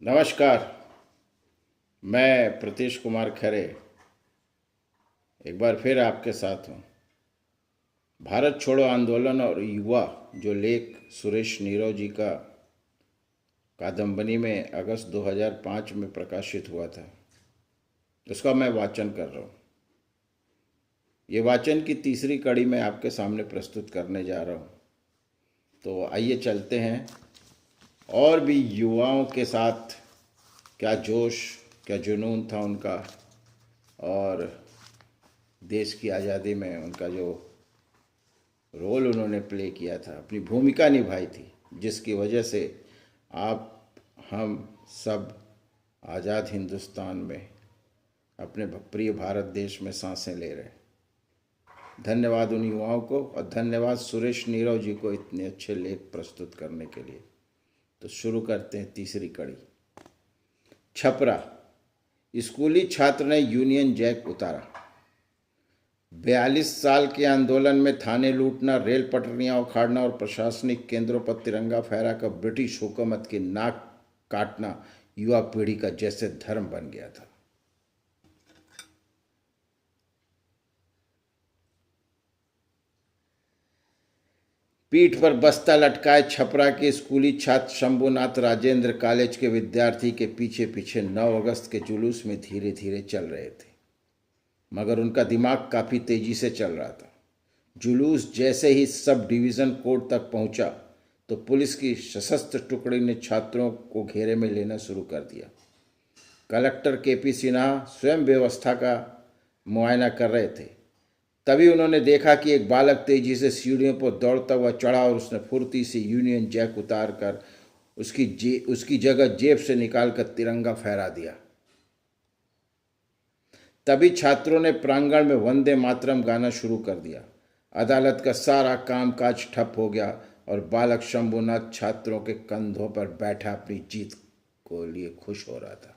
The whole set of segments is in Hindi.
नमस्कार। मैं प्रतीश कुमार खरे एक बार फिर आपके साथ हूँ। भारत छोड़ो आंदोलन और युवा जो लेख सुरेश नीरव जी का कादम्बनी में अगस्त 2005 में प्रकाशित हुआ था, उसका मैं वाचन कर रहा हूँ। ये वाचन की तीसरी कड़ी मैं आपके सामने प्रस्तुत करने जा रहा हूँ। तो आइए चलते हैं। और भी युवाओं के साथ क्या जोश, क्या जुनून था उनका, और देश की आज़ादी में उनका जो रोल उन्होंने प्ले किया था, अपनी भूमिका निभाई थी, जिसकी वजह से आप हम सब आज़ाद हिंदुस्तान में अपने प्रिय भारत देश में सांसें ले रहे हैं। धन्यवाद उन युवाओं को और धन्यवाद सुरेश नीरव जी को इतने अच्छे लेख प्रस्तुत करने के लिए। तो शुरू करते हैं तीसरी कड़ी। छपरा, स्कूली छात्र ने यूनियन जैक उतारा। 42 साल के आंदोलन में थाने लूटना, रेल पटरियां उखाड़ना और प्रशासनिक केंद्रों पर तिरंगा फहराकर ब्रिटिश हुकूमत की नाक काटना युवा पीढ़ी का जैसे धर्म बन गया था। पीठ पर बस्ता लटकाए छपरा के स्कूली छात्र शंभुनाथ राजेंद्र कॉलेज के विद्यार्थी के पीछे पीछे 9 अगस्त के जुलूस में धीरे धीरे चल रहे थे, मगर उनका दिमाग काफ़ी तेजी से चल रहा था। जुलूस जैसे ही सब डिवीज़न कोर्ट तक पहुंचा तो पुलिस की सशस्त्र टुकड़ी ने छात्रों को घेरे में लेना शुरू कर दिया। कलेक्टर केपी सिन्हा स्वयं व्यवस्था का मुआयना कर रहे थे। तभी उन्होंने देखा कि एक बालक तेजी से सीढ़ियों पर दौड़ता हुआ चढ़ा और उसने फुर्ती से यूनियन जैक उतार कर उसकी जगह जेब से निकालकर तिरंगा फहरा दिया। तभी छात्रों ने प्रांगण में वंदे मातरम गाना शुरू कर दिया। अदालत का सारा कामकाज ठप हो गया और बालक शंभुनाथ छात्रों के कंधों पर बैठा अपनी जीत को लिए खुश हो रहा था।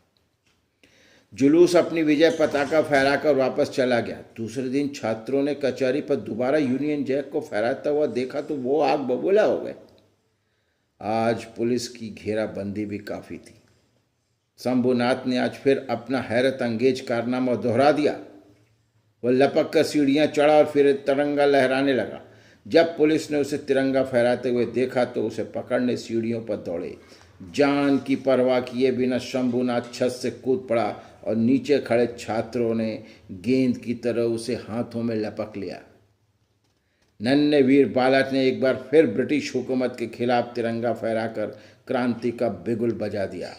जुलूस अपनी विजय पताका फहराकर वापस चला गया। दूसरे दिन छात्रों ने कचहरी पर दोबारा यूनियन जैक को फहराता हुआ देखा तो वो आग बबूला हो गए। आज पुलिस की घेराबंदी भी काफ़ी थी। शंभुनाथ ने आज फिर अपना हैरत अंगेज कारनामा दोहरा दिया। वह लपक कर सीढ़ियाँ चढ़ा और फिर तिरंगा लहराने लगा। जब पुलिस ने उसे तिरंगा फहराते हुए देखा तो उसे पकड़ने सीढ़ियों पर दौड़े। जान की परवाह किए बिना शंभुनाथ छत से कूद पड़ा और नीचे खड़े छात्रों ने गेंद की तरह उसे हाथों में लपक लिया। नन्हे वीर बालक ने एक बार फिर ब्रिटिश हुकूमत के खिलाफ तिरंगा फहराकर क्रांति का बिगुल बजा दिया।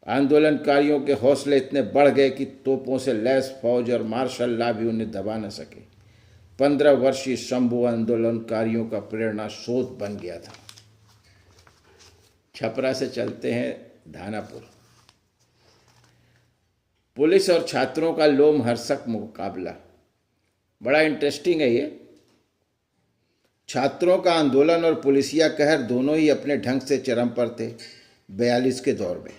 आंदोलनकारियों के हौसले इतने बढ़ गए कि तोपों से लैस फौज और मार्शल लॉ भी उन्हें दबा न सके। 15 वर्षीय शंभू आंदोलनकारियों का प्रेरणा स्रोत बन गया था। छपरा से चलते हैं दानापुर। पुलिस और छात्रों का लोमहर्षक मुकाबला बड़ा इंटरेस्टिंग है। ये छात्रों का आंदोलन और पुलिसिया कहर दोनों ही अपने ढंग से चरम पर थे। 42 के दौर में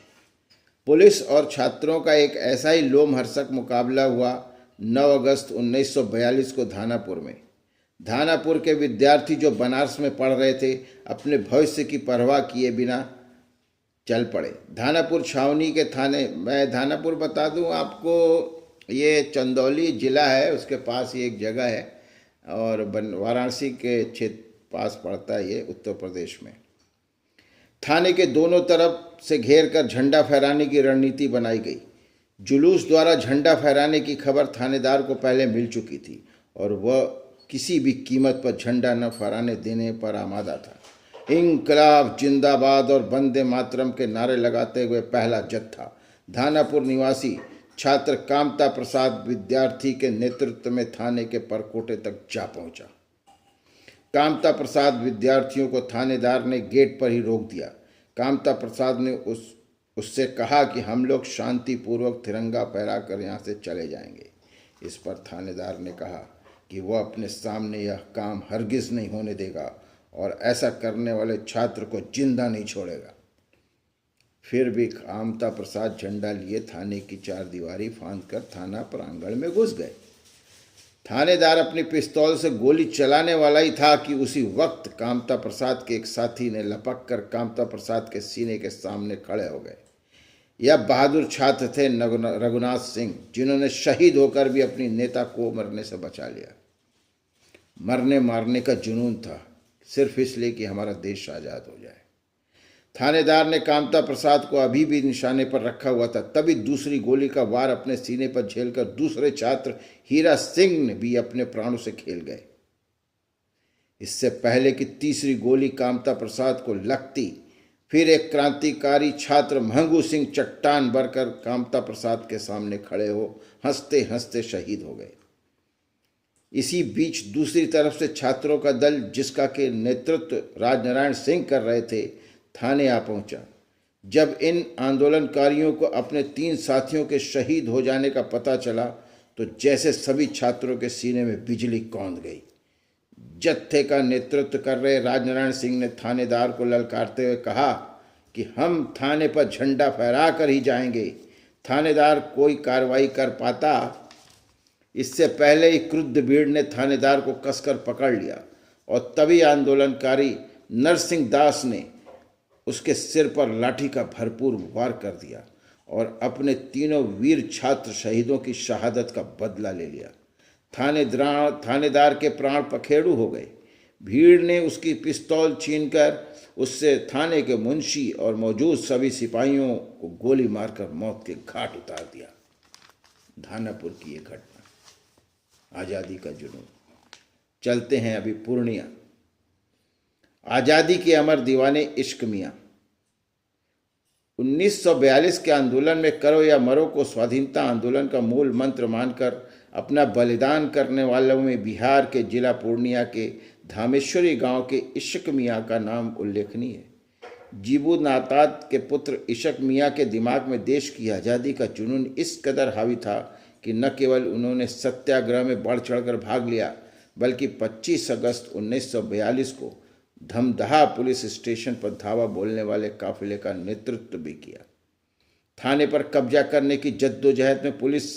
पुलिस और छात्रों का एक ऐसा ही लोमहर्षक मुकाबला हुआ 9 अगस्त 1942 को धानापुर में। धानापुर के विद्यार्थी जो बनारस में पढ़ रहे थे अपने भविष्य की परवाह किए बिना चल पड़े। धानापुर छावनी के थाने, मैं धानापुर बता दूं आपको, ये चंदौली ज़िला है, उसके पास ही एक जगह है और वाराणसी के क्षेत्र पास पड़ता है, ये उत्तर प्रदेश में। थाने के दोनों तरफ से घेर कर झंडा फहराने की रणनीति बनाई गई। जुलूस द्वारा झंडा फहराने की खबर थानेदार को पहले मिल चुकी थी और वह किसी भी कीमत पर झंडा न फहराने देने पर आमादा था। इंकलाब जिंदाबाद और वंदे मातरम के नारे लगाते हुए पहला जत्था धानापुर निवासी छात्र कामता प्रसाद विद्यार्थी के नेतृत्व में थाने के परकोटे तक जा पहुंचा। कामता प्रसाद विद्यार्थियों को थानेदार ने गेट पर ही रोक दिया। कामता प्रसाद ने उससे कहा कि हम लोग शांतिपूर्वक तिरंगा फहराकर यहाँ से चले जाएंगे। इस पर थानेदार ने कहा कि वह अपने सामने यह काम हरगिज़ नहीं होने देगा और ऐसा करने वाले छात्र को जिंदा नहीं छोड़ेगा। फिर भी कामता प्रसाद झंडा लिए थाने की चारदीवारी फांदकर थाना प्रांगण में घुस गए। थानेदार अपनी पिस्तौल से गोली चलाने वाला ही था कि उसी वक्त कामता प्रसाद के एक साथी ने लपक कर कामता प्रसाद के सीने के सामने खड़े हो गए। यह बहादुर छात्र थे रघुनाथ सिंह, जिन्होंने शहीद होकर भी अपनी नेता को मरने से बचा लिया। मरने मारने का जुनून था, सिर्फ इसलिए कि हमारा देश आज़ाद हो जाए। थानेदार ने कामता प्रसाद को अभी भी निशाने पर रखा हुआ था, तभी दूसरी गोली का वार अपने सीने पर झेलकर दूसरे छात्र हीरा सिंह ने भी अपने प्राणों से खेल गए। इससे पहले कि तीसरी गोली कामता प्रसाद को लगती, फिर एक क्रांतिकारी छात्र महंगू सिंह चट्टान बनकर कामता प्रसाद के सामने खड़े हो हंसते हंसते शहीद हो गए। इसी बीच दूसरी तरफ से छात्रों का दल, जिसका के नेतृत्व राजनारायण सिंह कर रहे थे, थाने आ पहुंचा। जब इन आंदोलनकारियों को अपने 3 साथियों के शहीद हो जाने का पता चला तो जैसे सभी छात्रों के सीने में बिजली कौंध गई। जत्थे का नेतृत्व कर रहे राजनारायण सिंह ने थानेदार को ललकारते हुए कहा कि हम थाने पर झंडा फहरा कर ही जाएंगे। थानेदार कोई कार्रवाई कर पाता, इससे पहले ही क्रुद्ध भीड़ ने थानेदार को कसकर पकड़ लिया और तभी आंदोलनकारी नरसिंह दास ने उसके सिर पर लाठी का भरपूर वार कर दिया और अपने तीनों वीर छात्र शहीदों की शहादत का बदला ले लिया। थानेदार के प्राण पखेरु हो गए। भीड़ ने उसकी पिस्तौल छीनकर उससे थाने के मुंशी और मौजूद सभी सिपाहियों को गोली मारकर मौत के घाट उतार दिया। धानापुर की ये घटना, आज़ादी का जुनून। चलते हैं अभी पूर्णिया। आज़ादी के अमर दीवाने इश्क मियाँ। 1942 के आंदोलन में करो या मरो को स्वाधीनता आंदोलन का मूल मंत्र मानकर अपना बलिदान करने वालों में बिहार के जिला पूर्णिया के धामेश्वरी गांव के इश्क मियाँ का नाम उल्लेखनीय है। जीबू नाताद के पुत्र इश्क मियाँ के दिमाग में देश की आज़ादी का जुनून इस कदर हावी था कि न केवल उन्होंने सत्याग्रह में बढ़ चढ़कर भाग लिया, बल्कि 25 अगस्त 1942 को धमदहा पुलिस स्टेशन पर धावा बोलने वाले काफिले का नेतृत्व भी किया। थाने पर कब्जा करने की जद्दोजहद में पुलिस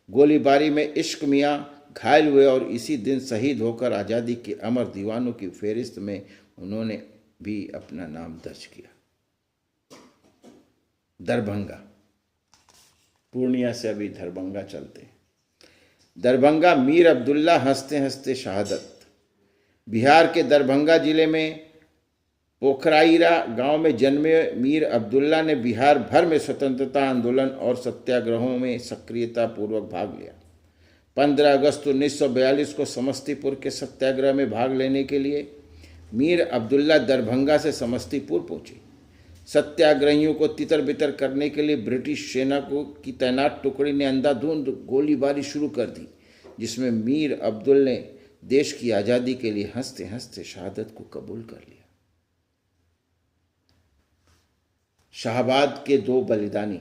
गोलीबारी में इश्क मियाँ घायल हुए और इसी दिन शहीद होकर आज़ादी के अमर दीवानों की फहरिस्त में उन्होंने भी अपना नाम दर्ज किया। दरभंगा। पूर्णिया से अभी दरभंगा चलते हैं। दरभंगा मीर अब्दुल्ला हंसते हंसते शहादत। बिहार के दरभंगा जिले में पोखराइरा गांव में जन्मे मीर अब्दुल्ला ने बिहार भर में स्वतंत्रता आंदोलन और सत्याग्रहों में सक्रियता पूर्वक भाग लिया। 15 अगस्त 1942 को समस्तीपुर के सत्याग्रह में भाग लेने के लिए मीर अब्दुल्ला दरभंगा से समस्तीपुर पहुंचे। सत्याग्रहियों को तितर बितर करने के लिए ब्रिटिश सेना की तैनात टुकड़ी ने अंधाधुंध गोलीबारी शुरू कर दी, जिसमें मीर अब्दुल ने देश की आज़ादी के लिए हंसते हंसते शहादत को कबूल कर लिया। शाहबाद के 2 बलिदानी।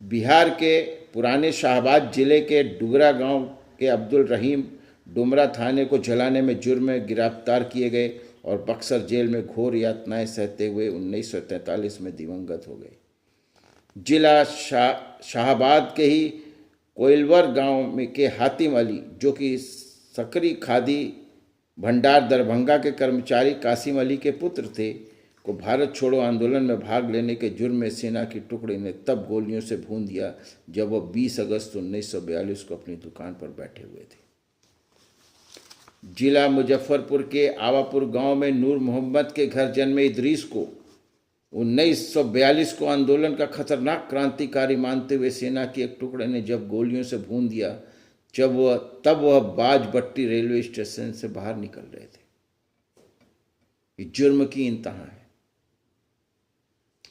बिहार के पुराने शाहबाद जिले के डुगरा गांव के अब्दुल रहीम डुमरा थाने को जलाने में जुर्म में गिरफ्तार किए गए और बक्सर जेल में घोर यातनाएं सहते हुए 1943 में दिवंगत हो गए। जिला शाहबाद के ही कोइलवर गांव में के हातिम अली, जो कि सकरी खादी भंडार दरभंगा के कर्मचारी कासिम अली के पुत्र थे, को भारत छोड़ो आंदोलन में भाग लेने के जुर्म में सेना की टुकड़ी ने तब गोलियों से भून दिया जब वह 20 अगस्त 1942 को अपनी दुकान पर बैठे हुए थे। जिला मुजफ्फरपुर के आवापुर गांव में नूर मोहम्मद के घर जन्मे इदरीस को 1942 को आंदोलन का खतरनाक क्रांतिकारी मानते हुए सेना की एक टुकड़े ने जब गोलियों से भून दिया तब वह बाजबट्टी रेलवे स्टेशन से बाहर निकल रहे थे। ये जुर्म की इंतहा है।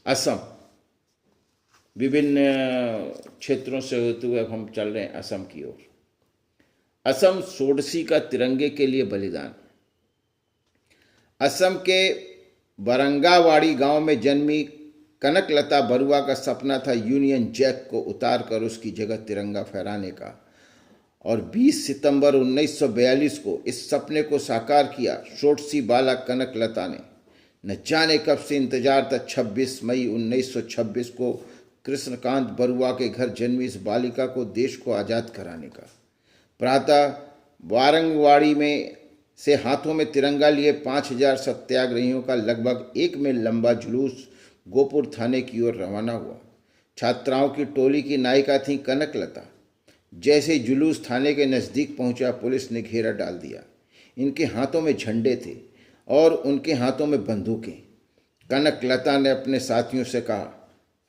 असम। विभिन्न क्षेत्रों से होते हुए अब हम चल रहे हैं असम की ओर। असम सोडसी का तिरंगे के लिए बलिदान। असम के बरंगावाड़ी गांव में जन्मी कनकलता बरुआ का सपना था यूनियन जैक को उतार कर उसकी जगह तिरंगा फहराने का, और 20 सितंबर 1942 को इस सपने को साकार किया। सोडसी बाला कनकलता ने। न जाने कब से इंतजार था 26 मई 1926 को कृष्णकांत बरुआ के घर जन्मी इस बालिका को देश को आज़ाद कराने का। प्रातः वारंगवाड़ी में से हाथों में तिरंगा लिए 5000 सत्याग्रहियों का लगभग 1 मील लंबा जुलूस गोपुर थाने की ओर रवाना हुआ। छात्राओं की टोली की नायिका थी कनकलता। जैसे ही जुलूस थाने के नज़दीक पहुंचा, पुलिस ने घेरा डाल दिया। इनके हाथों में झंडे थे और उनके हाथों में बंदूकें। कनकलता ने अपने साथियों से कहा,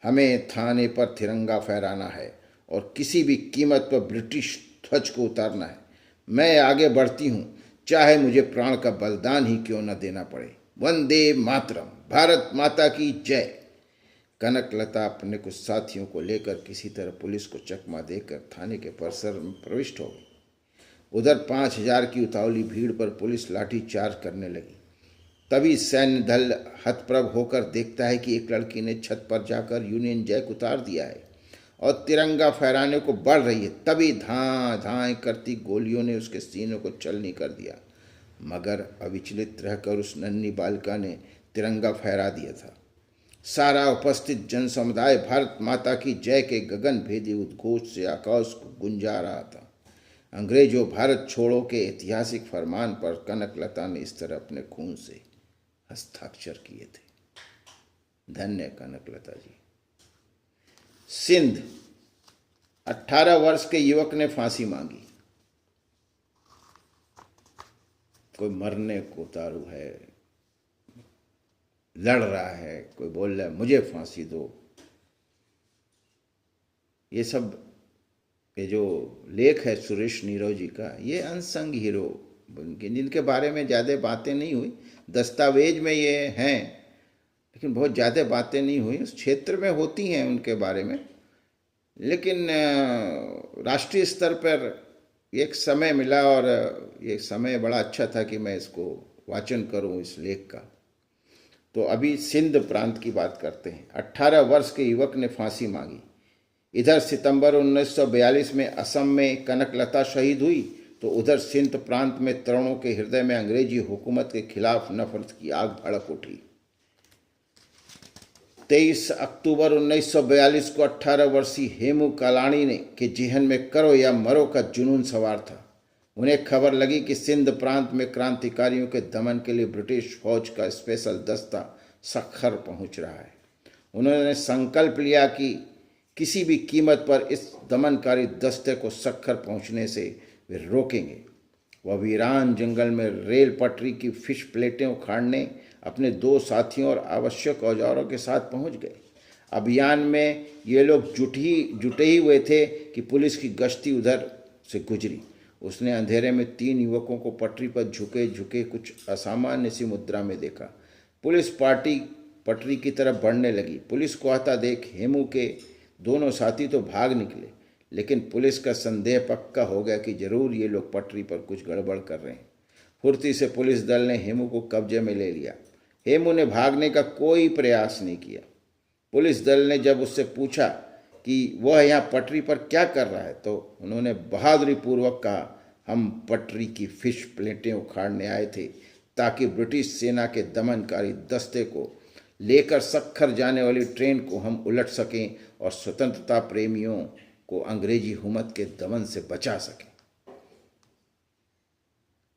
हमें थाने पर तिरंगा फहराना है और किसी भी कीमत पर ब्रिटिश ध्वज को उतारना है। मैं आगे बढ़ती हूँ, चाहे मुझे प्राण का बलिदान ही क्यों न देना पड़े। वंदे मातरम, भारत माता की जय। कनकलता अपने कुछ साथियों को लेकर किसी तरह पुलिस को चकमा देकर थाने के परिसर में प्रविष्ट हो गई। उधर 5,000 की उतावली भीड़ पर पुलिस लाठी चार्ज करने लगी। तभी सैन्य दल हतप्रभ होकर देखता है कि एक लड़की ने छत पर जाकर यूनियन जैक उतार दिया है और तिरंगा फहराने को बढ़ रही है। तभी धां धां करती गोलियों ने उसके सीने को छलनी कर दिया, मगर अविचलित रहकर उस नन्ही बालिका ने तिरंगा फहरा दिया था। सारा उपस्थित जन समुदाय भारत माता की जय के गगन भेदी उद्घोष से आकाश को गुंजा रहा था। अंग्रेजों भारत छोड़ो के ऐतिहासिक फरमान पर कनकलता ने इस तरह अपने खून से हस्ताक्षर किए थे। धन्य कनकलता जी। सिंध, 18 वर्ष के युवक ने फांसी मांगी। कोई मरने को उतारू है, लड़ रहा है, कोई बोल रहा है मुझे फांसी दो। ये सब, ये जो लेख है सुरेश नीरव जी का, ये अनसंग हीरो जिनके बारे में ज़्यादा बातें नहीं हुई। दस्तावेज में ये हैं, लेकिन बहुत ज़्यादा बातें नहीं हुई। उस क्षेत्र में होती हैं उनके बारे में, लेकिन राष्ट्रीय स्तर पर एक समय मिला और ये समय बड़ा अच्छा था कि मैं इसको वाचन करूं इस लेख का। तो अभी सिंध प्रांत की बात करते हैं। 18 वर्ष के युवक ने फांसी मांगी। इधर सितंबर 1942 में असम में कनकलता शहीद हुई, तो उधर सिंध प्रांत में तरुणों के हृदय में अंग्रेजी हुकूमत के खिलाफ नफरत की आग भड़क उठी। 23 अक्टूबर 1942 को 18 वर्षीय हेमू कालाणी ने के जेहन में करो या मरो का जुनून सवार था। उन्हें खबर लगी कि सिंध प्रांत में क्रांतिकारियों के दमन के लिए ब्रिटिश फौज का स्पेशल दस्ता सक्खर पहुंच रहा है। उन्होंने संकल्प लिया कि किसी भी कीमत पर इस दमनकारी दस्ते को सक्खर पहुंचने से वे रोकेंगे। वह वीरान जंगल में रेल पटरी की फिश प्लेटें उखाड़ने अपने 2 साथियों और आवश्यक औजारों के साथ पहुंच गए। अभियान में ये लोग जुटे ही हुए थे कि पुलिस की गश्ती उधर से गुजरी। उसने अंधेरे में 3 युवकों को पटरी पर झुके झुके कुछ असामान्य सी मुद्रा में देखा। पुलिस पार्टी पटरी की तरफ बढ़ने लगी। पुलिस को आता देख हेमू के दोनों साथी तो भाग निकले, लेकिन पुलिस का संदेह पक्का हो गया कि जरूर ये लोग पटरी पर कुछ गड़बड़ कर रहे हैं। फुर्ती से पुलिस दल ने हेमू को कब्जे में ले लिया। हेमू ने भागने का कोई प्रयास नहीं किया। पुलिस दल ने जब उससे पूछा कि वह यहाँ पटरी पर क्या कर रहा है, तो उन्होंने बहादुरी पूर्वक कहा, हम पटरी की फिश प्लेटें उखाड़ने आए थे ताकि ब्रिटिश सेना के दमनकारी दस्ते को लेकर सक्खर जाने वाली ट्रेन को हम उलट सकें और स्वतंत्रता प्रेमियों को अंग्रेजी हुकूमत के दमन से बचा सकें।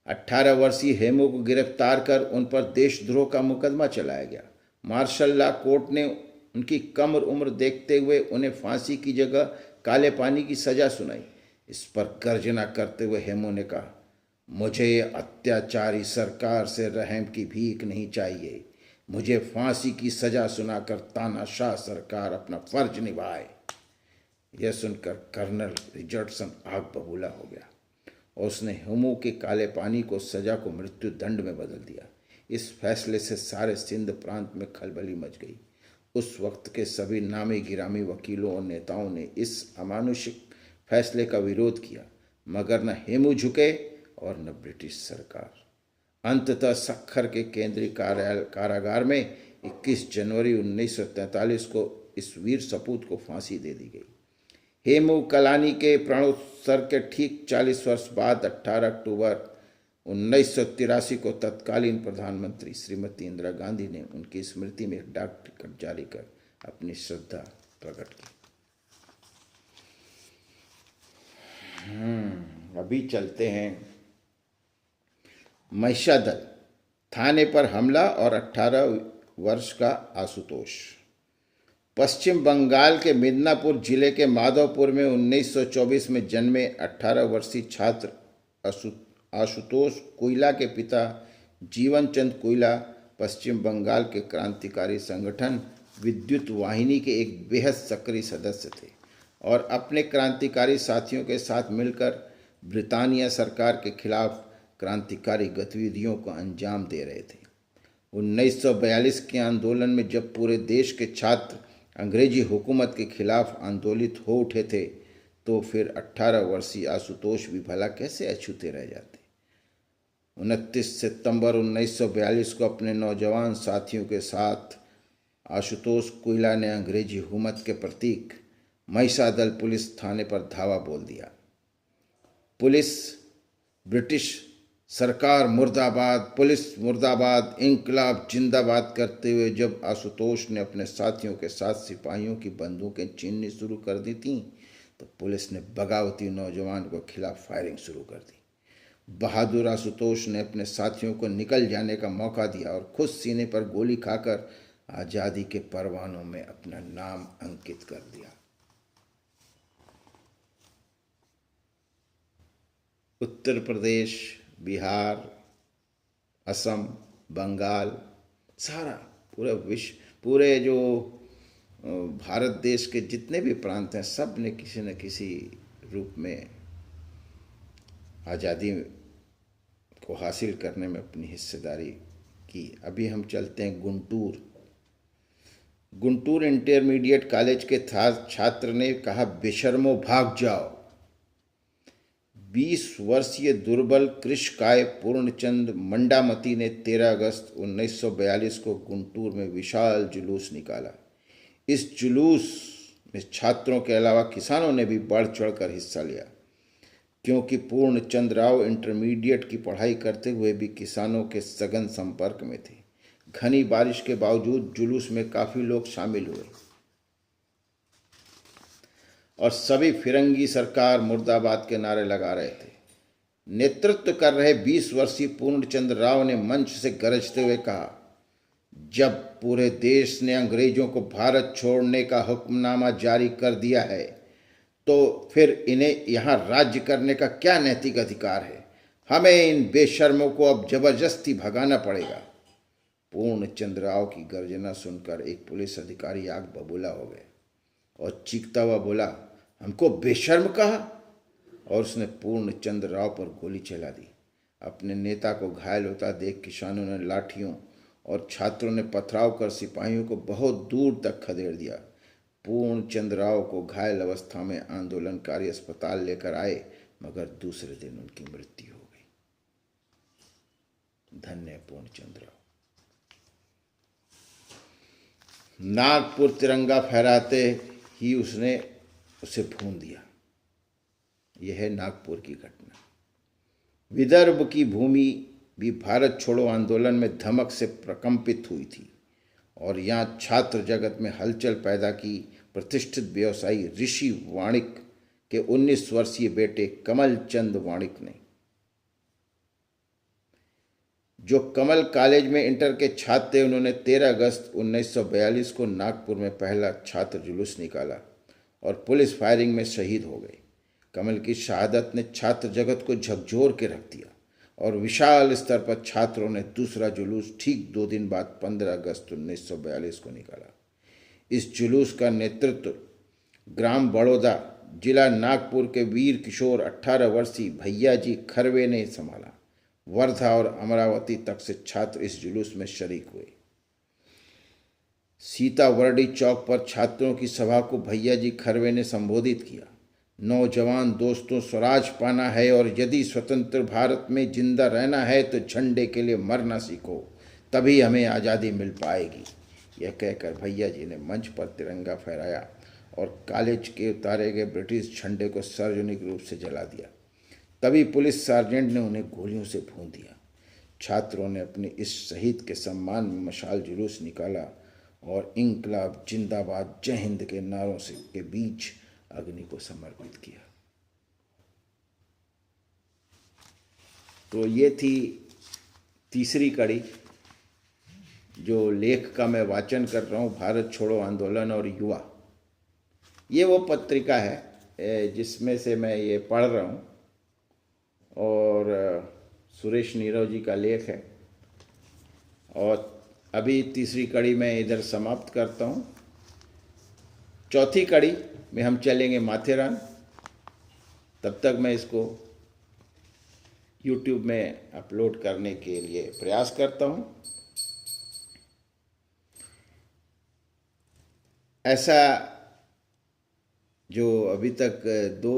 18 वर्षीय हेमू को गिरफ्तार कर उन पर देशद्रोह का मुकदमा चलाया गया। मार्शल लॉ कोर्ट ने उनकी कम उम्र देखते हुए उन्हें फांसी की जगह काले पानी की सजा सुनाई। इस पर गर्जना करते हुए हेमू ने कहा, मुझे अत्याचारी सरकार से रहम की भीख नहीं चाहिए। मुझे फांसी की सजा सुनाकर तानाशाह सरकार अपना फर्ज निभाए। यह सुनकर कर्नल रिचर्डसन आग बबूला हो गया और उसने हेमू के काले पानी को सजा को मृत्यु दंड में बदल दिया। इस फैसले से सारे सिंध प्रांत में खलबली मच गई। उस वक्त के सभी नामी गिरामी वकीलों और नेताओं ने इस अमानुषिक फैसले का विरोध किया, मगर न हेमू झुके और न ब्रिटिश सरकार। अंततः सक्खर के केंद्रीय कारागार में 21 जनवरी 1943 को इस वीर सपूत को फांसी दे दी गई। हेमू कालानी के प्राणोत्सव के ठीक 40 वर्ष बाद 18 अक्टूबर 1983 को तत्कालीन प्रधानमंत्री श्रीमती इंदिरा गांधी ने उनकी स्मृति में एक डाक टिकट जारी कर अपनी श्रद्धा प्रकट की। अभी चलते हैं महिषादल। थाने पर हमला और 18 वर्ष का आशुतोष। पश्चिम बंगाल के मिदनापुर जिले के माधवपुर में 1924 में जन्मे 18 वर्षीय छात्र आशुतोष कोइला के पिता जीवन चंद कोइला पश्चिम बंगाल के क्रांतिकारी संगठन विद्युत वाहिनी के एक बेहद सक्रिय सदस्य थे और अपने क्रांतिकारी साथियों के साथ मिलकर ब्रिटानिया सरकार के खिलाफ क्रांतिकारी गतिविधियों को अंजाम दे रहे थे। 1942 के आंदोलन में जब पूरे देश के छात्र अंग्रेजी हुकूमत के खिलाफ आंदोलित हो उठे थे तो फिर 18 वर्षीय आशुतोष भी भला कैसे अछूते रह जाते। 29 सितंबर 1942 को अपने नौजवान साथियों के साथ आशुतोष कोइला ने अंग्रेजी हुकूमत के प्रतीक महिषादल पुलिस थाने पर धावा बोल दिया। पुलिस ब्रिटिश सरकार मुर्दाबाद, पुलिस मुर्दाबाद, इंकलाब जिंदाबाद करते हुए जब आशुतोष ने अपने साथियों के साथ सिपाहियों की बंदूकें छीननी शुरू कर दी थीं तो पुलिस ने बगावती नौजवान को खिलाफ फायरिंग शुरू कर दी। बहादुर आशुतोष ने अपने साथियों को निकल जाने का मौका दिया और खुद सीने पर गोली खाकर आज़ादी के परवानों में अपना नाम अंकित कर दिया। उत्तर प्रदेश, बिहार, असम, बंगाल, सारा पूरे जो भारत देश के जितने भी प्रांत हैं सब ने किसी न किसी रूप में आज़ादी को हासिल करने में अपनी हिस्सेदारी की। अभी हम चलते हैं गुंटूर इंटरमीडिएट कॉलेज के छात्र ने कहा, बेशर्मो भाग जाओ। 20 वर्षीय दुर्बल कृषकाय पूर्णचंद मंडामती ने 13 अगस्त 1942 को गुंटूर में विशाल जुलूस निकाला। इस जुलूस में छात्रों के अलावा किसानों ने भी बढ़ चढ़कर हिस्सा लिया, क्योंकि पूर्णचंद राव इंटरमीडिएट की पढ़ाई करते हुए भी किसानों के सघन संपर्क में थे। घनी बारिश के बावजूद जुलूस में काफ़ी लोग शामिल हुए और सभी फिरंगी सरकार मुर्दाबाद के नारे लगा रहे थे। नेतृत्व कर रहे 20 वर्षीय पूर्णचंद राव ने मंच से गरजते हुए कहा, जब पूरे देश ने अंग्रेजों को भारत छोड़ने का हुक्मनामा जारी कर दिया है तो फिर इन्हें यहाँ राज्य करने का क्या नैतिक अधिकार है? हमें इन बेशर्मों को अब जबरदस्ती भगाना पड़ेगा। पूर्णचंद राव की गर्जना सुनकर एक पुलिस अधिकारी आग बबूला हो गए और चीखता हुआ बोला, हमको बेशर्म कहा, और उसने पूर्णचंद राव पर गोली चला दी। अपने नेता को घायल होता देख किसानों ने लाठियों और छात्रों ने पथराव कर सिपाहियों को बहुत दूर तक खदेड़ दिया। पूर्णचंद राव को घायल अवस्था में आंदोलनकारी अस्पताल लेकर आए, मगर दूसरे दिन उनकी मृत्यु हो गई। धन्य पूर्णचंद राव। नागपुर तिरंगा फहराते ही उसने उसे भून दिया। यह है नागपुर की घटना। विदर्भ की भूमि भी भारत छोड़ो आंदोलन में धमक से प्रकंपित हुई थी और यहाँ छात्र जगत में हलचल पैदा की प्रतिष्ठित व्यवसायी ऋषि वाणिक के 19 वर्षीय बेटे कमल चंद वाणिक ने, जो कमल कॉलेज में इंटर के छात्र थे, उन्होंने 13 अगस्त 1942 को नागपुर में पहला छात्र जुलूस निकाला और पुलिस फायरिंग में शहीद हो गए। कमल की शहादत ने छात्र जगत को झकझोर के रख दिया और विशाल स्तर पर छात्रों ने दूसरा जुलूस ठीक 2 दिन बाद 15 अगस्त 1942 को निकाला। इस जुलूस का नेतृत्व ग्राम बड़ौदा, जिला नागपुर के वीर किशोर 18 वर्षीय भैया जी खरवे ने संभाला। वर्धा और अमरावती तक से छात्र इस जुलूस में शरीक हुए। सीतावर्डी चौक पर छात्रों की सभा को भैया जी खरवे ने संबोधित किया। नौजवान दोस्तों, स्वराज पाना है और यदि स्वतंत्र भारत में जिंदा रहना है तो झंडे के लिए मरना सीखो, तभी हमें आज़ादी मिल पाएगी। यह कहकर भैया जी ने मंच पर तिरंगा फहराया और कॉलेज के उतारे गए ब्रिटिश झंडे को सार्वजनिक रूप से जला दिया। तभी पुलिस सार्जेंट ने उन्हें गोलियों से भून दिया। छात्रों ने अपने इस शहीद के सम्मान में मशाल जुलूस निकाला और इंकलाब जिंदाबाद जय हिंद के नारों से के बीच अग्नि को समर्पित किया। तो ये थी तीसरी कड़ी जो लेख का मैं वाचन कर रहा हूँ, भारत छोड़ो आंदोलन और युवा, ये वो पत्रिका है जिसमें से मैं ये पढ़ रहा हूँ। और सुरेश नीरव जी का लेख है। और अभी तीसरी कड़ी मैं इधर समाप्त करता हूँ। चौथी कड़ी में हम चलेंगे माथेरान। तब तक मैं इसको YouTube में अपलोड करने के लिए प्रयास करता हूँ। ऐसा जो अभी तक 2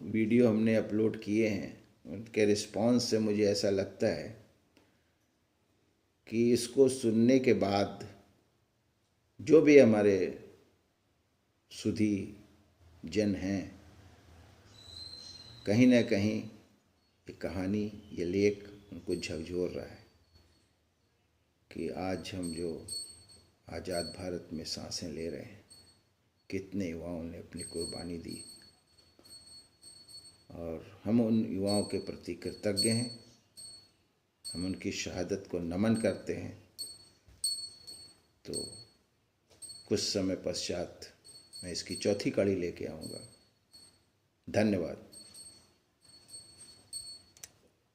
वीडियो हमने अपलोड किए हैं, उनके रिस्पॉन्स से मुझे ऐसा लगता है कि इसको सुनने के बाद जो भी हमारे सुधी जन हैं, कहीं ना कहीं ये कहानी, ये लेख उनको झकझोर रहा है कि आज हम जो आज़ाद भारत में सांसें ले रहे हैं, कितने युवाओं ने अपनी कुर्बानी दी, और हम उन युवाओं के प्रति कृतज्ञ हैं। हम उनकी शहादत को नमन करते हैं। तो कुछ समय पश्चात मैं इसकी चौथी कड़ी लेके आऊँगा। धन्यवाद।